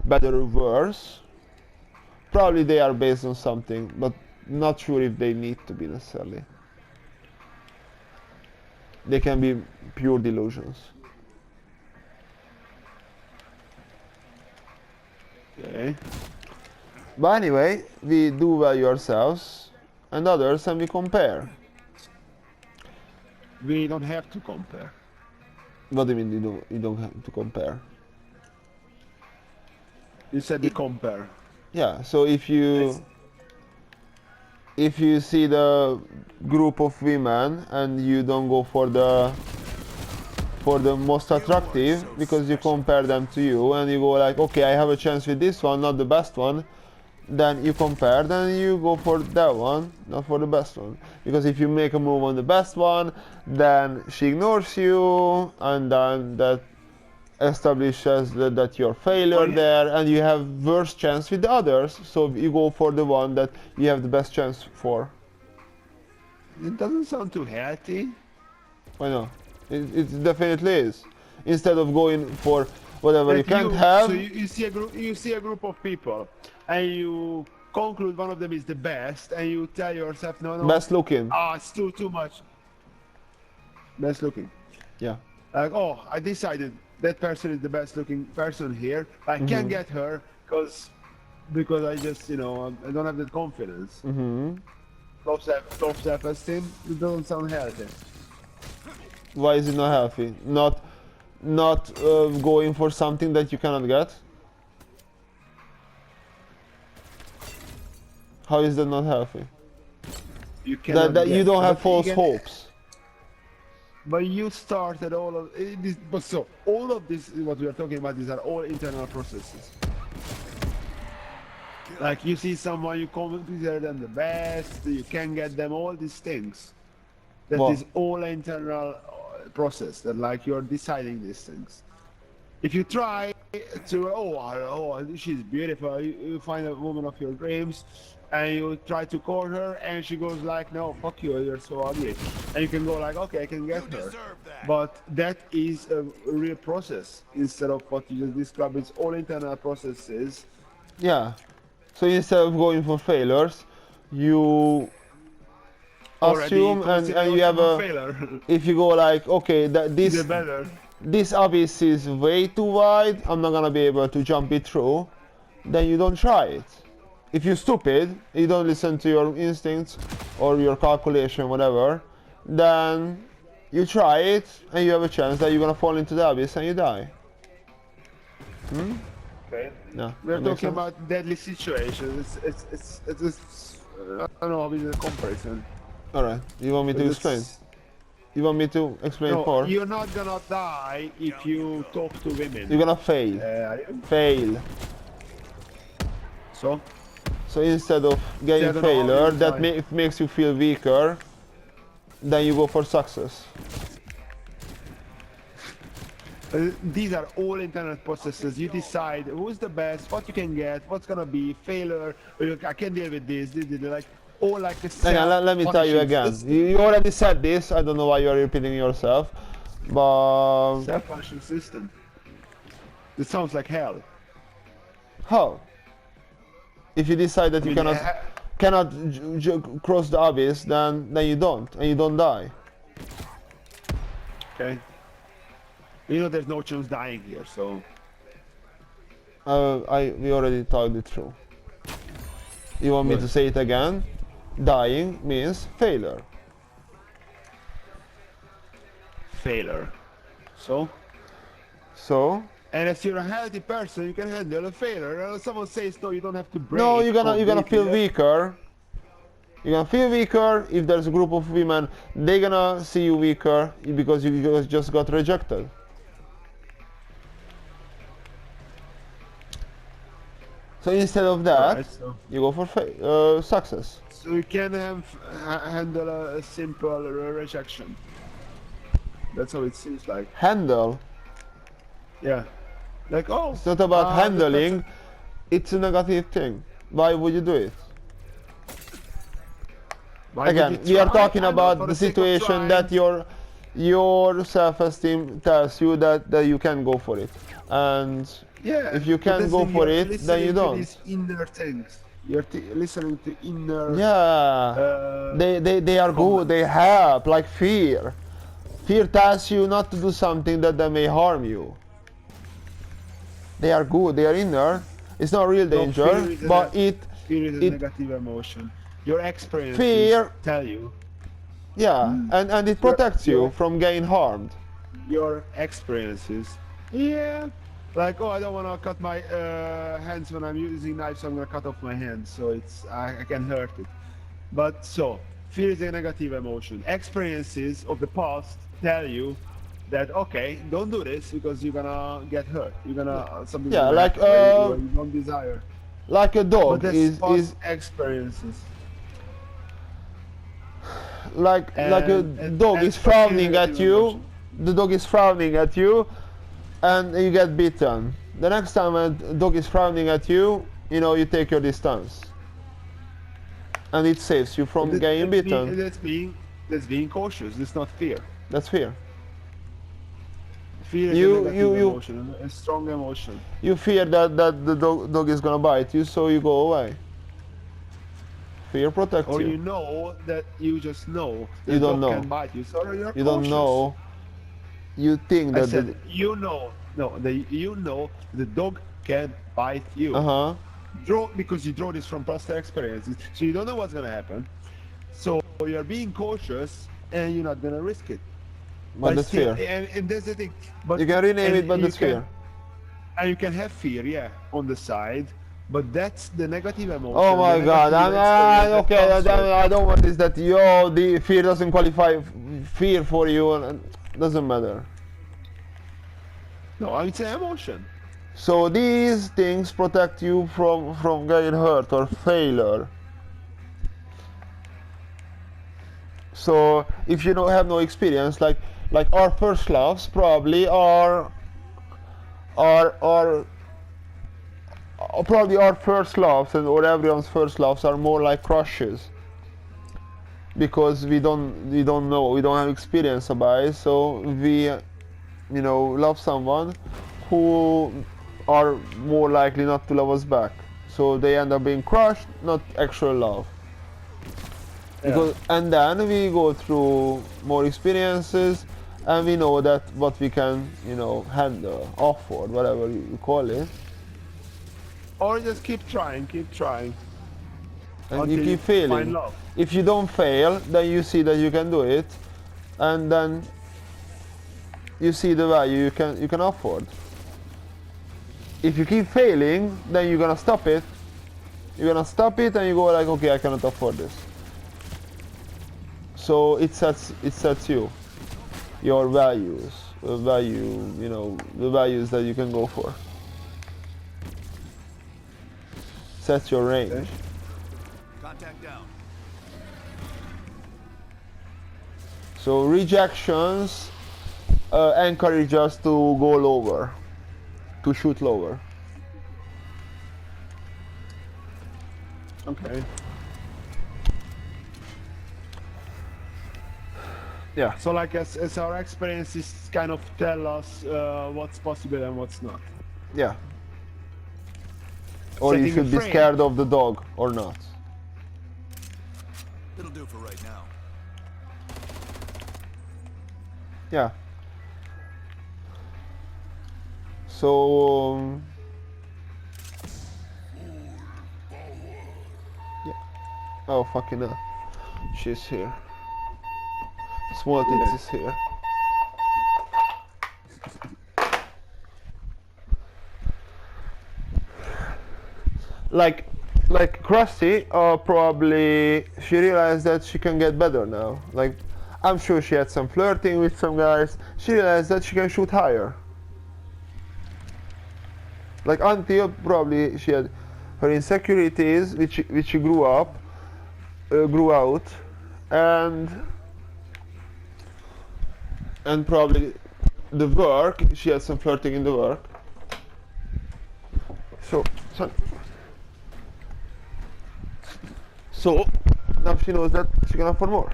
better or worse. Probably they are based on something, but not sure if they need to be necessarily. They can be pure delusions. Okay. But anyway, we do value ourselves and others, and we compare. We don't have to compare. What do you mean you don't have to compare? You said we compare. Yeah, so if you see the group of women and you don't go for the most attractive because you compare them to you and you go like, okay, I have a chance with this one, not the best one, then you compare, then you go for that one, not for the best one. Because if you make a move on the best one, then she ignores you, and then that establishes that you're failure there, and you have worse chance with the others, so you go for the one that you have the best chance for. It doesn't sound too healthy. Why not? It definitely is. Instead of going for whatever That you can't have. So you see a group of people, and you conclude one of them is the best, and you tell yourself, no, Best looking. it's too much. Best looking. Yeah. Like, oh, I decided that person is the best looking person here. I can't get her because I just, I don't have that confidence. Low self-esteem. It doesn't sound healthy. Why is it not healthy? Not going for something that you cannot get? How is that not healthy? You cannot That you get, don't have but false again, hopes. But you started all of this. But so all of this, what we are talking about, these are all internal processes. Like you see someone, you consider them the best, you can get them, all these things. That Well, is all internal process. That like you're deciding these things. If you try to, oh, she's beautiful, you find a woman of your dreams, and you try to court her, and she goes like, no, fuck you, you're so ugly. And you can go like, okay, I can get her. But that is a real process, instead of what you just described. It's all internal processes. yeah. So instead of going for failures, you assume and you have a. failure. If you go like, okay, that The better. this abyss is way too wide, I'm not gonna be able to jump it through, then you don't try it. If you're stupid, you don't listen to your instincts or your calculation, whatever, then you try it and you have a chance that you're gonna fall into the abyss and you die. Okay. No, We're that makes talking sense? about deadly situations. It's I don't know how is the comparison. Alright, you want me to explain? You want me to explain No, more? you're not gonna die if you talk to women. You're gonna fail. Fail. So? So instead of getting Instead of failure, always that dying. makes you feel weaker, then you go for success. These are all internal processes. You decide who's the best, what you can get, what's gonna be failure. I can deal with this. Like all like the. Hang on, let me tell you again. You already said this, I don't know why you're repeating yourself, but... Self-punishing system. This sounds like hell. How? If you decide that you cannot cross the abyss, then you don't, and you don't die. Okay. You know there's no chance dying here, so... We already talked it through. You want me to say it again? Dying means failure. Failure. So? So? And if you're a healthy person, you can handle a failure. And someone says no, you don't have to break. No, you're gonna feel weaker. You're gonna feel weaker if there's a group of women. They're gonna see you weaker because you just got rejected. So instead of that, Right, so. you go for success. So you can handle a simple rejection. That's how it seems like. Handle. Yeah. Like, oh. It's not about handling. It's a negative thing. Why would you do it? Again, we are talking about the situation that your self-esteem tells you that you can go for it, and Yeah. If you but can't that's go the- for you're it, then you listening to don't. these inner things. You're listening to inner. Yeah, they are good. They comments. help, like fear. Fear tells you not to do something that may harm you. They are good. They are inner. It's not real No, danger, but fear is a it negative emotion. Your experiences fear. tell you. Yeah, and it Your protects you your from getting harmed. your experiences. Yeah. Like, oh, I don't want to cut my hands when I'm using knives, so I'm gonna cut off my hands, so I can hurt it. But so fear is a negative emotion. Experiences of the past tell you that okay, don't do this because you're gonna get hurt. You're gonna something's Yeah, gonna like happen where you don't desire. like a But dog that's is past experiences. like a dog And is frowning negative at you. emotion. The dog is frowning at you, and you get bitten. The next time a dog is frowning at you, you take your distance, and it saves you from getting bitten. That's being cautious. That's not fear. That's fear. Fear is You- a negative you- you- emotion, a strong emotion. You fear that the dog is gonna bite you, so you go away. Fear protects Or you. you know that you just know You the don't dog know. can bite you, so you're You don't cautious. know. You think I that said you know. No, you know the dog can bite you. uh-huh. Because you draw this from past experiences, so you don't know what's gonna happen. So you're being cautious and you're not gonna risk it. But that's still, fear. and that's the thing. But You can rename and it, but you that's can- fear. And you can have fear, yeah, on the side, but that's the negative emotion. Oh my the god, negative okay, experience that comes with- I don't want this, that, the fear doesn't qualify fear for you, and doesn't matter. No, it's an emotion. So these things protect you from getting hurt or failure. So if you don't have no experience, like our first loves probably are probably our first loves or everyone's first loves are more like crushes, because we don't know, we don't have experience about it, so we love someone who are more likely not to love us back, so they end up being crushed, not actual love. Because, and then we go through more experiences and we know that what we can handle, afford, whatever you call it, Or just keep trying, and until you keep find failing. love. If you don't fail, then you see that you can do it, and then you see the value you can afford. If you keep failing, then you're gonna stop it. You're gonna stop it and you go like, okay, I cannot afford this. So it sets you your values, the values that you can go for. Sets your range. Okay. Contact down. So rejections encourage us to go lower, to shoot lower. Okay. Yeah. So like as our experiences kind of tell us what's possible and what's not. Yeah. Or you Setting a should be frame. scared of the dog or not. It'll do for right now. Yeah. So yeah. Oh fucking hell. She's here. Small Tits is here. Like Krusty, probably she realized that she can get better now. Like, I'm sure she had some flirting with some guys. She realized that she can shoot higher. Like, until probably she had her insecurities, which she grew out, and probably the work. She had some flirting in the work. So now she knows that she can afford more.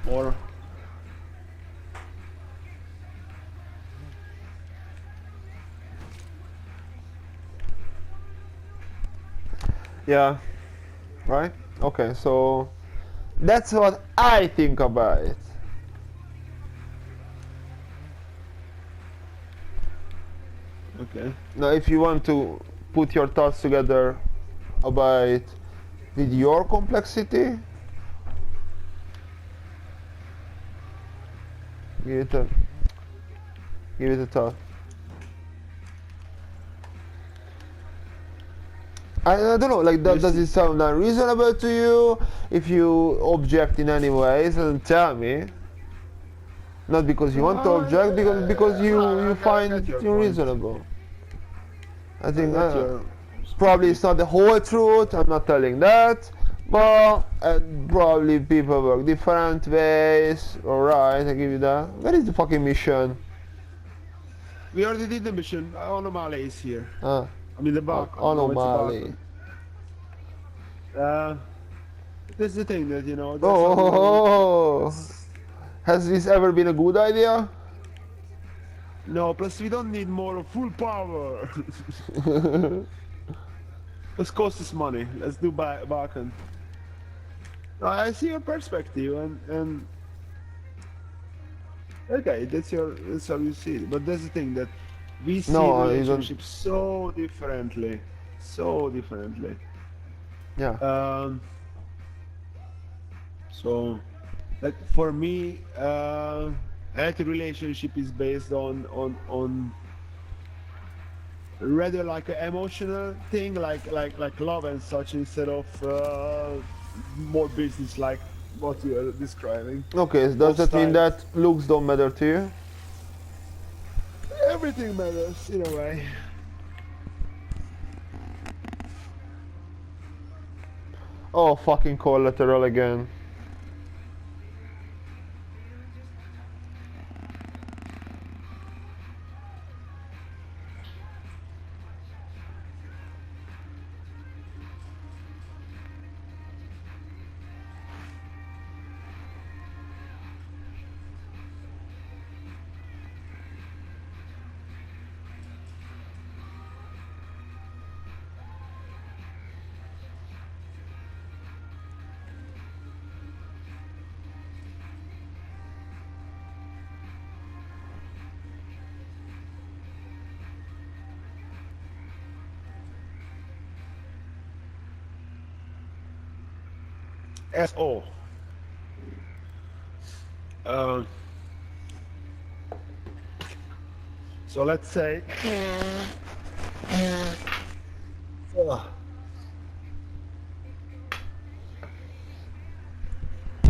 Or Yeah. Right? Okay, so that's what I think about it. Okay. Now, if you want to put your thoughts together about it with your complexity, give it a thought. I don't know, like, does it sound unreasonable to you? If you object in any ways, then tell me. Not because you want to object, because you I find get your it point. reasonable. I I think get your probably it's not the whole truth. I'm not telling that, but probably people work different ways. All right, I give you that. Where is the fucking mission? We already did the mission. Anomaly is here. Ah, I mean the Balkan. No, it's a anomaly. Balkan. That's the thing that you know. That's how you Oh, has this ever been a good idea? No, plus we don't need more of full power. Let's cost us money. Let's do Balkan. No, I see your perspective and okay, that's how you see it. But that's the thing that we see No, I don't- relationships so differently, so differently. Yeah. So, like for me, healthy relationship is based on rather like an emotional thing, like love and such, instead of more business like what you are describing. Okay, so does Most that mean times. that looks don't matter to you? Everything matters in a way. Oh, fucking collateral again. SO. So let's say.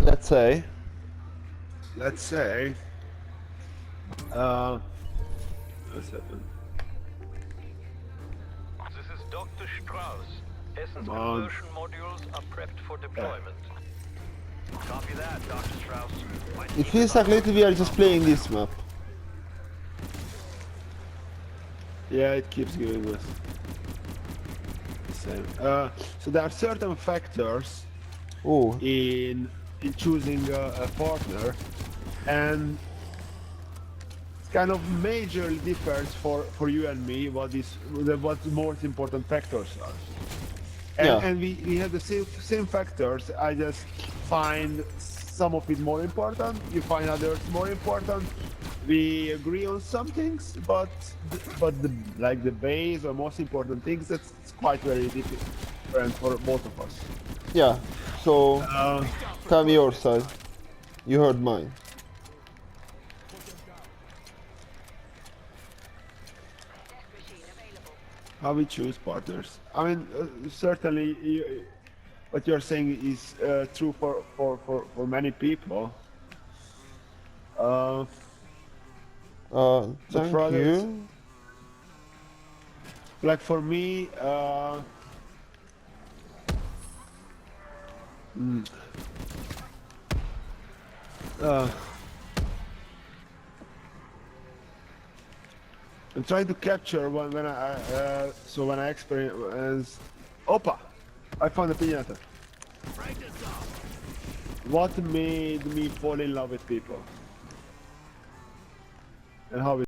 Let's say. Let's say. What's happened? This is Dr. Strauss. Essence Come on. conversion modules are prepped for deployment. Copy that, Dr. Strauss. It feels like lately we are just playing this map. Yeah, it keeps giving us the same. So there are certain factors Oh, in choosing a partner, and it's kind of majorly differs for you and me what the most important factors are. And, Yeah. and we have the same factors. I just find some of it more important. You find others more important. We agree on some things, but the base or most important things, that's quite very different for both of us. yeah. So, tell me your side. You heard mine. How we choose partners. I mean, certainly what you're saying is true for many people. Thank for others- you. Like for me, I'm trying to capture when I experience. Opa! I found a piñata. What made me fall in love with people? And how